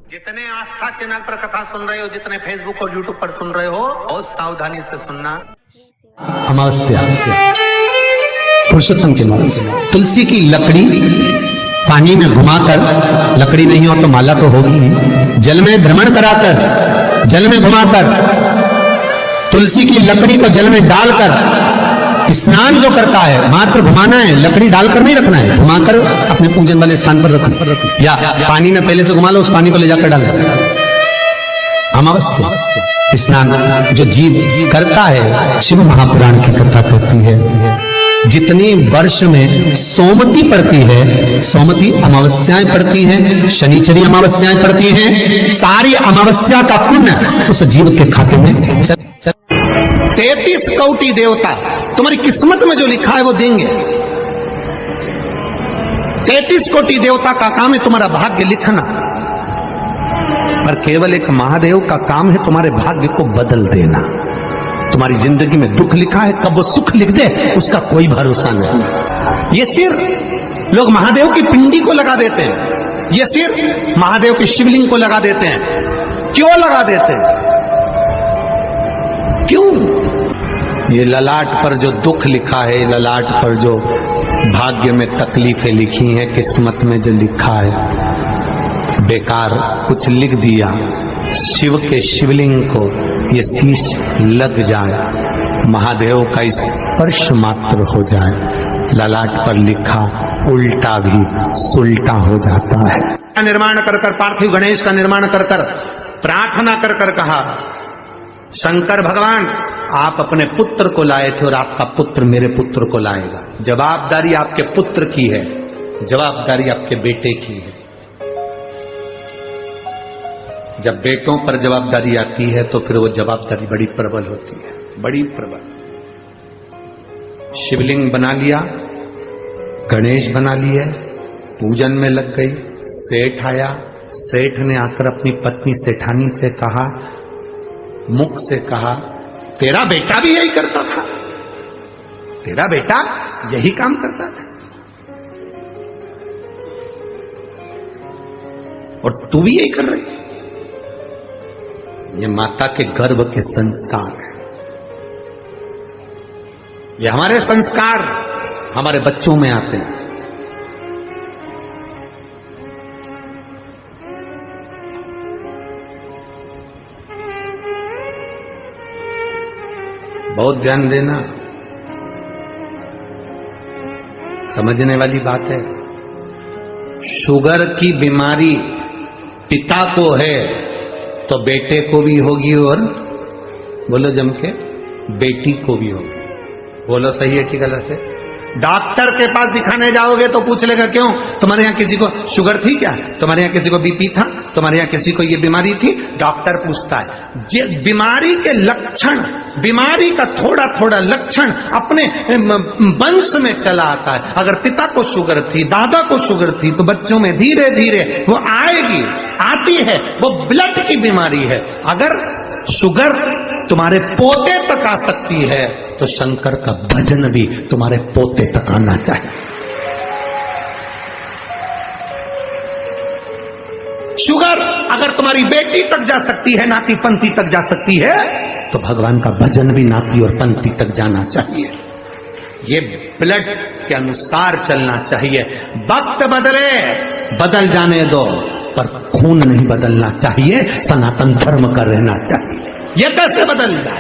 जितने आस्था चैनल पर कथा सुन रहे हो, जितने फेसबुक और यूट्यूब पर सुन रहे हो, बहुत सावधानी से सुनना। अमावस्या पुरुषोत्तम के अमावस्या, तुलसी की लकड़ी पानी में घुमाकर, लकड़ी नहीं हो तो माला तो होगी ही, जल में भ्रमण कराकर, जल में घुमाकर, तुलसी की लकड़ी को जल में डालकर स्नान जो करता है, मात्र घुमाना है, लकड़ी डालकर नहीं रखना है, घुमाकर अपने पूजन वाले स्थान पर रखना, या पानी में पहले से घुमा लो, उस पानी को ले जाकर डाल दो। अमावस्या स्नान जो जीव करता है, शिव महापुराण की कथा कहती है, जितनी वर्ष में सोमती पड़ती है, सोमती अमावस्याएं पड़ती हैं, शनिचरी अमावस्याएं पड़ती हैं, सारी अमावस्या का पुण्य उस जीव के खाते में 33 कोटि देवता तुम्हारी किस्मत में जो लिखा है वो देंगे। 33 कोटि देवता का काम है तुम्हारा भाग्य लिखना, पर केवल एक महादेव का काम है तुम्हारे भाग्य को बदल देना। तुम्हारी जिंदगी में दुख लिखा है, कब वो सुख लिख दे उसका कोई भरोसा नहीं। ये सिर लोग महादेव की पिंडी को लगा देते हैं, ये सिर महादेव के शिवलिंग को लगा देते हैं। क्यों लगा देते हैं? क्यों? ये ललाट पर जो दुख लिखा है, ललाट पर जो भाग्य में तकलीफें लिखी हैं, किस्मत में जो लिखा है, बेकार कुछ लिख दिया, शिव के शिवलिंग को ये शीश लग जाए, महादेव का स्पर्श मात्र हो जाए, ललाट पर लिखा उल्टा भी सुल्टा हो जाता है। निर्माण कर कर पार्थिव गणेश का निर्माण कर कर प्रार्थना कर कर कहा, शंकर भगवान आप अपने पुत्र को लाए थे और आपका पुत्र मेरे पुत्र को लाएगा। जवाबदारी आपके पुत्र की है, जवाबदारी आपके बेटे की है। जब बेटों पर जवाबदारी आती है तो फिर वो जवाबदारी बड़ी प्रबल होती है, बड़ी प्रबल। शिवलिंग बना लिया, गणेश बना लिए, पूजन में लग गई। सेठ आया, सेठ ने आकर अपनी पत्नी सेठानी से कहा, मुख से कहा, तेरा बेटा भी यही करता था, तेरा बेटा यही काम करता था और तू भी यही कर रही है। ये माता के गर्भ के संस्कार है, ये हमारे संस्कार हमारे बच्चों में आते हैं। बहुत ध्यान देना, समझने वाली बात है। शुगर की बीमारी पिता को है तो बेटे को भी होगी, और बोलो जम के बेटी को भी होगी। बोलो सही है कि गलत है? डॉक्टर के पास दिखाने जाओगे तो पूछ लेगा, क्यों तुम्हारे यहाँ किसी को शुगर थी क्या, तुम्हारे यहाँ किसी को बीपी था, तुम्हारे यहाँ किसी को ये बीमारी थी? डॉक्टर पूछता है। जे बीमारी के लक्षण, बीमारी का थोड़ा थोड़ा लक्षण अपने वंश में चला आता है। अगर पिता को शुगर थी, दादा को शुगर थी, तो बच्चों में धीरे धीरे वो आएगी, आती है, वो ब्लड की बीमारी है। अगर शुगर तुम्हारे पोते तक आ सकती है तो शंकर का भजन भी तुम्हारे पोते तक आना चाहिए। शुगर अगर तुम्हारी बेटी तक जा सकती है, नाती पंथी तक जा सकती है, तो भगवान का भजन भी नाती और पंथी तक जाना चाहिए। ये ब्लड के अनुसार चलना चाहिए। वक्त बदले, बदल जाने दो, पर खून नहीं बदलना चाहिए, सनातन धर्म का रहना चाहिए। ये कैसे बदल जाए?